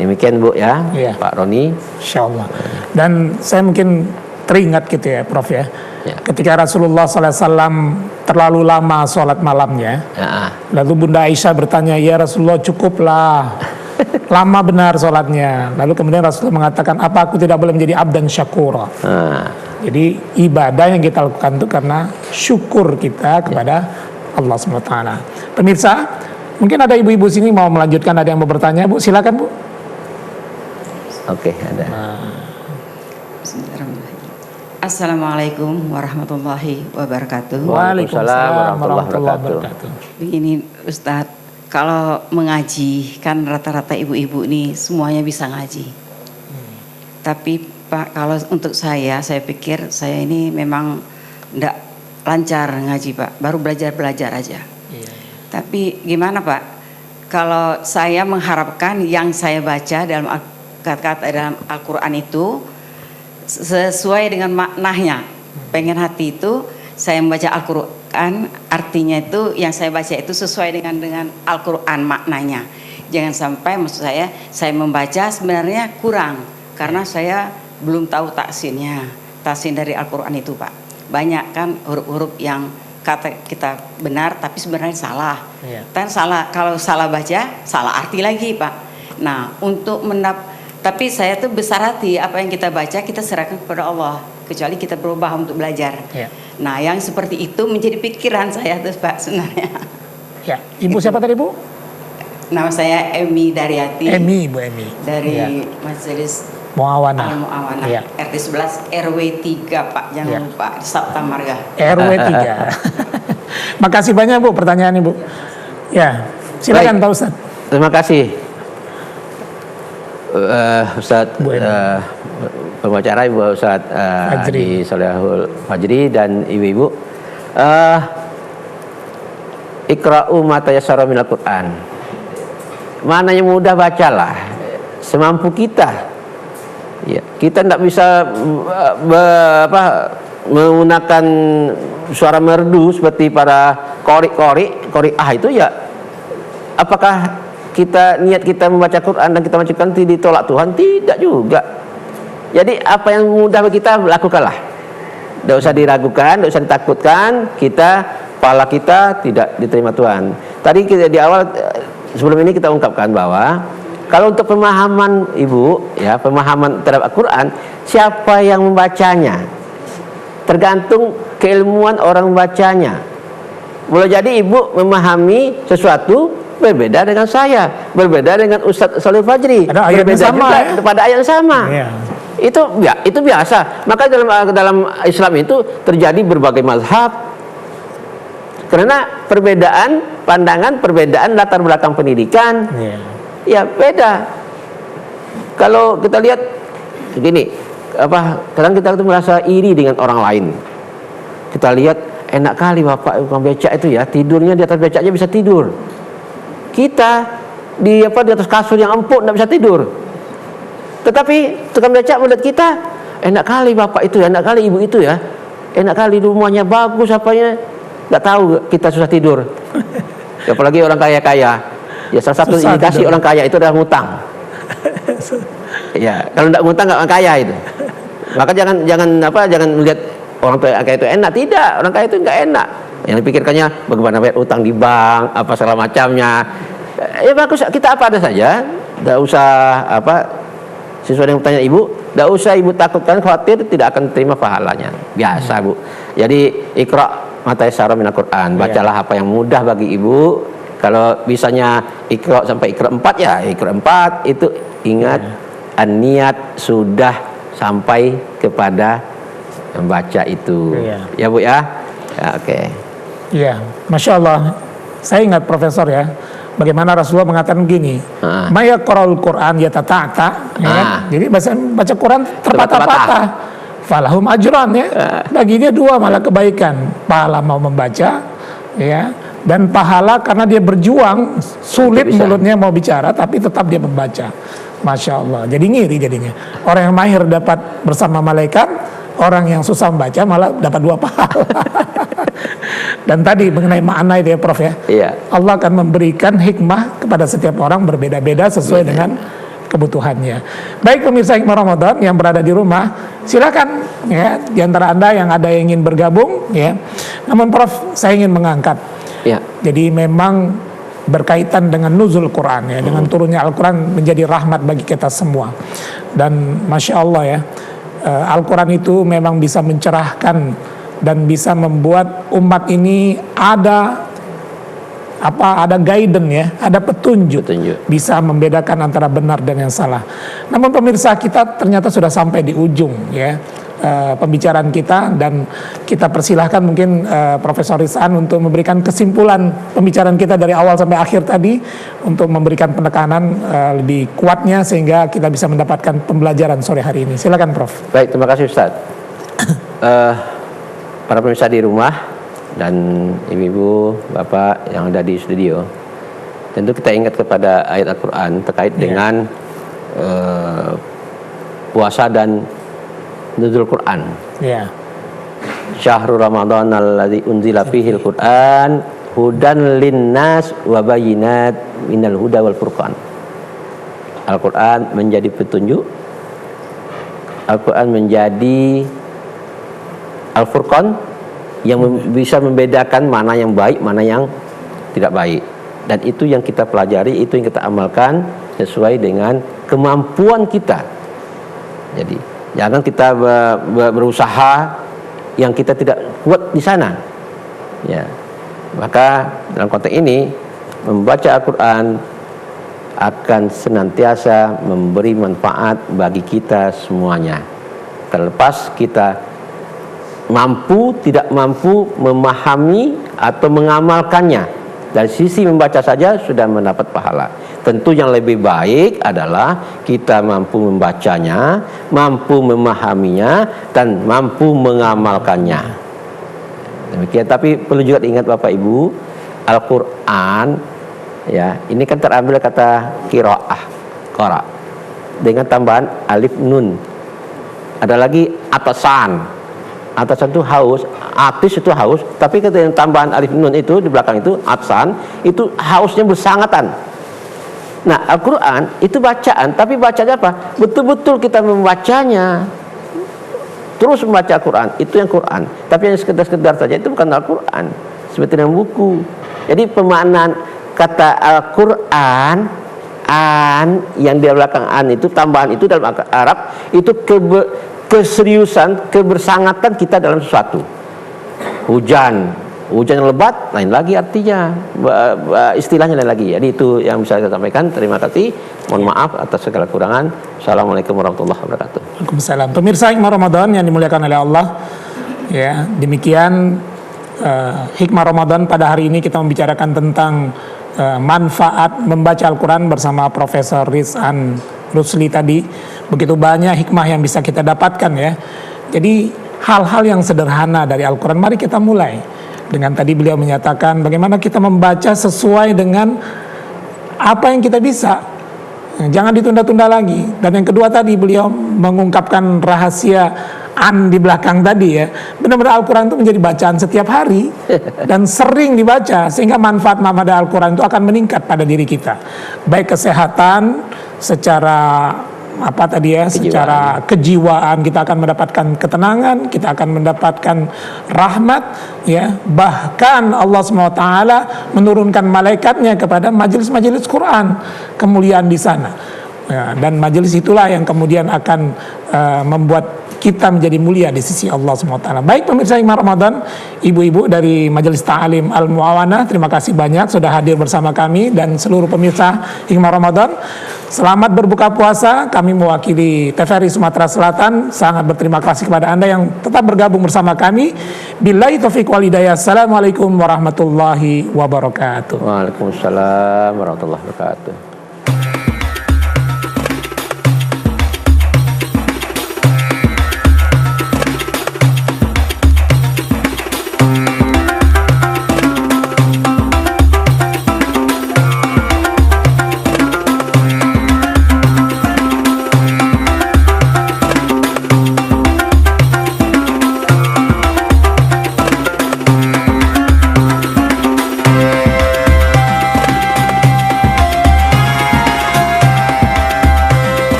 Demikian Bu ya, Pak Roni.
Insyaallah. Dan saya mungkin teringat gitu ya Prof ya, ketika Rasulullah SAW terlalu lama sholat malamnya, lalu Bunda Aisyah bertanya, ya Rasulullah cukuplah, lama benar sholatnya. Lalu kemudian Rasulullah mengatakan, apa aku tidak boleh menjadi abdan syakura? Jadi ibadah yang kita lakukan itu karena syukur kita kepada Allah SWT. Pemirsa, mungkin ada ibu-ibu sini mau melanjutkan, ada yang mau bertanya, Bu, silakan Bu.
Oke, ada.
Assalamualaikum warahmatullahi wabarakatuh.
Waalaikumsalam warahmatullahi wabarakatuh.
Begini Ustadz, kalau mengaji kan rata-rata ibu-ibu ini semuanya bisa ngaji. Tapi Pak, kalau untuk saya pikir saya ini memang tidak lancar ngaji Pak, baru belajar aja. Tapi gimana Pak, kalau saya mengharapkan yang saya baca dalam kata-kata dalam Al-Quran itu sesuai dengan maknanya, pengen hati itu saya membaca Al-Quran, artinya itu yang saya baca itu sesuai dengan Al-Quran maknanya. Jangan sampai maksud saya membaca sebenarnya kurang karena saya belum tahu taksinnya, taksin dari Al-Quran itu Pak. Banyak kan huruf-huruf yang kata kita benar tapi sebenarnya salah. Kan salah, kalau salah baca salah arti lagi Pak. Nah, untuk tapi saya tuh besar hati apa yang kita baca kita serahkan kepada Allah, kecuali kita berubah untuk belajar. Nah, yang seperti itu menjadi pikiran saya tuh Pak sebenarnya.
Ya, Ibu siapa tadi Bu?
Nama saya Emi Daryati.
Emi, Bu Emi.
Dari Majelis
Muawanah.
Al-Muawanah. RT 11 RW 3 Pak, jangan lupa di Sabta Marga.
RW 3. Makasih banyak Bu pertanyaannya Bu. Ya, silakan Pak Ustadz.
Terima kasih Ustadz pembicara Ibu Ustadz Haji Solehul Fajri dan ibu-ibu. Iqra'u ma tayassara minal Qur'an. Mana yang mudah bacalah semampu kita. Ya, kita tidak bisa menggunakan suara merdu seperti para qari'ah itu ya. Apakah niat kita membaca Quran dan kita bacakan ditolak Tuhan? Tidak juga. Jadi apa yang mudah bagi kita lakukanlah. Tidak usah diragukan, tidak usah ditakutkan. Pahala kita tidak diterima Tuhan. Tadi kita di awal sebelum ini kita ungkapkan bahwa kalau untuk pemahaman Ibu, ya, pemahaman terhadap Al-Quran, siapa yang membacanya? Tergantung keilmuan orang membacanya. Boleh jadi Ibu memahami sesuatu berbeda dengan saya, berbeda dengan Ustadz Solehul Fajri, berbeda sama, juga pada ayat yang sama. Itu biasa. Maka dalam Islam itu terjadi berbagai mazhab. Karena perbedaan pandangan, perbedaan latar belakang pendidikan. Ya beda. Kalau kita lihat begini, kadang kita tuh merasa iri dengan orang lain. Kita lihat enak kali bapak tukang becak itu ya, tidurnya di atas becaknya bisa tidur. Kita di atas kasur yang empuk tidak bisa tidur. Tetapi tukang becak melihat kita, enak kali bapak itu ya, enak kali ibu itu ya, enak kali rumahnya bagus apanya, nggak tahu kita susah tidur. Apalagi orang kaya-kaya. Ya salah satu indikasi orang kaya itu adalah ngutang. Ya, kalau tidak ngutang nggak orang kaya itu. Maka jangan melihat orang kaya itu enak. Tidak, orang kaya itu nggak enak. Yang dipikirkannya bagaimana bayar utang di bank, apa segala macamnya. Ya bagus, kita apa ada saja. Tidak usah sesuai dengan pertanyaan Ibu. Tidak usah ibu takutkan, khawatir tidak akan terima pahalanya. Biasa bu. Jadi Iqra matayassara minal Quran. Bacalah apa yang mudah bagi ibu. Kalau bisanya Iqra sampai Iqra 4 ya Iqra 4 itu ingat niat sudah sampai kepada membaca itu. Ya bu ya. Ya oke.
Iya, Masya Allah. Saya ingat Profesor ya, bagaimana Rasulullah mengatakan gini, Maya Qur'ul Quran yatata'ta, ya kan? Jadi baca Quran terpatah-patah, falahum ajran ya, baginya 2 malah kebaikan, pahala mau membaca, ya, dan pahala karena dia berjuang, sulit mulutnya mau bicara, tapi tetap dia membaca. Masya Allah. Jadi ngiri jadinya. Orang yang mahir dapat bersama malaikat, orang yang susah membaca malah dapat 2 pahala. Dan tadi mengenai makna itu ya Prof ya, Allah akan memberikan hikmah kepada setiap orang berbeda-beda sesuai dengan kebutuhannya. Baik pemirsa Hikmah Ramadan yang berada di rumah, silakan ya di antara Anda yang ada yang ingin bergabung ya. Namun Prof, saya ingin mengangkat. Jadi memang berkaitan dengan nuzul Quran ya, dengan turunnya Al-Quran menjadi rahmat bagi kita semua. Dan Masya Allah ya, Al-Quran itu memang bisa mencerahkan dan bisa membuat umat ini ada guidance ya, ada petunjuk, bisa membedakan antara benar dan yang salah. Namun pemirsa, kita ternyata sudah sampai di ujung ya pembicaraan kita, dan kita persilahkan mungkin Profesor Rizan untuk memberikan kesimpulan pembicaraan kita dari awal sampai akhir tadi, untuk memberikan penekanan lebih kuatnya sehingga kita bisa mendapatkan pembelajaran sore hari ini. Silakan Prof.
Baik, terima kasih Ustaz. Para pemirsa di rumah dan ibu-ibu, bapak yang ada di studio, tentu kita ingat kepada ayat Al-Quran terkait dengan puasa dan nuzul Quran. Syahrul Ramadan alladzi unzila fihil Quran hudan linnas wa bayyinat minal huda wal furqan. Al-Quran menjadi petunjuk, Al-Quran menjadi Al-Furqan yang bisa membedakan mana yang baik, mana yang tidak baik. Dan itu yang kita pelajari, itu yang kita amalkan sesuai dengan kemampuan kita. Jadi jangan kita berusaha yang kita tidak kuat di sana. Ya. Maka dalam konteks ini membaca Al-Quran akan senantiasa memberi manfaat bagi kita semuanya. Terlepas kita mampu tidak mampu memahami atau mengamalkannya. Dari sisi membaca saja sudah mendapat pahala. Tentu yang lebih baik adalah kita mampu membacanya, mampu memahaminya, dan mampu mengamalkannya. Demikian. Tapi perlu juga diingat Bapak Ibu, Al-Quran ya, ini kan terambil kata qiraah, qara, dengan tambahan alif nun. Ada lagi atasan. Atasan itu haus, atis itu haus, tapi ketika yang tambahan alif nun itu di belakang itu atsan, itu hausnya bersangatan. Nah, Al-Quran itu bacaan, tapi bacanya apa? Betul-betul kita membacanya, terus membaca Al-Quran, itu yang Quran. Tapi yang sekedar-sekedar saja itu bukan Al-Quran, seperti dalam buku. Jadi pemaknaan kata Al-Quran, an yang di belakang an itu tambahan itu dalam Arab itu keseriusan, kebersangatan kita dalam sesuatu. Hujan yang lebat lain lagi artinya, istilahnya lain lagi. Jadi itu yang bisa saya sampaikan. Terima kasih. Mohon maaf atas segala kurangan. Assalamualaikum warahmatullahi wabarakatuh.
Waalaikumsalam. Pemirsa Hikmah Ramadan yang dimuliakan oleh Allah, ya demikian Hikmah Ramadan pada hari ini kita membicarakan tentang manfaat membaca Al-Quran bersama Profesor Rizan Rusli tadi. Begitu banyak hikmah yang bisa kita dapatkan ya. Jadi hal-hal yang sederhana dari Al-Quran, mari kita mulai. Dengan tadi beliau menyatakan bagaimana kita membaca sesuai dengan apa yang kita bisa. Jangan ditunda-tunda lagi. Dan yang kedua tadi beliau mengungkapkan rahasia an di belakang tadi ya. Benar-benar Al-Quran itu menjadi bacaan setiap hari dan sering dibaca, sehingga manfaat-manfaat Al-Quran itu akan meningkat pada diri kita. Baik kesehatan, secara apa tadi ya, secara kejiwaan kita akan mendapatkan ketenangan, kita akan mendapatkan rahmat ya. Bahkan Allah SWT menurunkan malaikatnya kepada majelis-majelis Quran, kemuliaan di sana. Ya, dan majelis itulah yang kemudian akan membuat kita menjadi mulia di sisi Allah SWT. Baik pemirsa Hikmah Ramadan, ibu-ibu dari Majelis Ta'lim Al-Mu'awanah, terima kasih banyak sudah hadir bersama kami dan seluruh pemirsa Hikmah Ramadan. Selamat berbuka puasa. Kami mewakili TVRI Sumatera Selatan sangat berterima kasih kepada Anda yang tetap bergabung bersama kami. Billahi taufiq wal hidayah. Assalamualaikum warahmatullahi wabarakatuh.
Waalaikumsalam warahmatullahi wabarakatuh.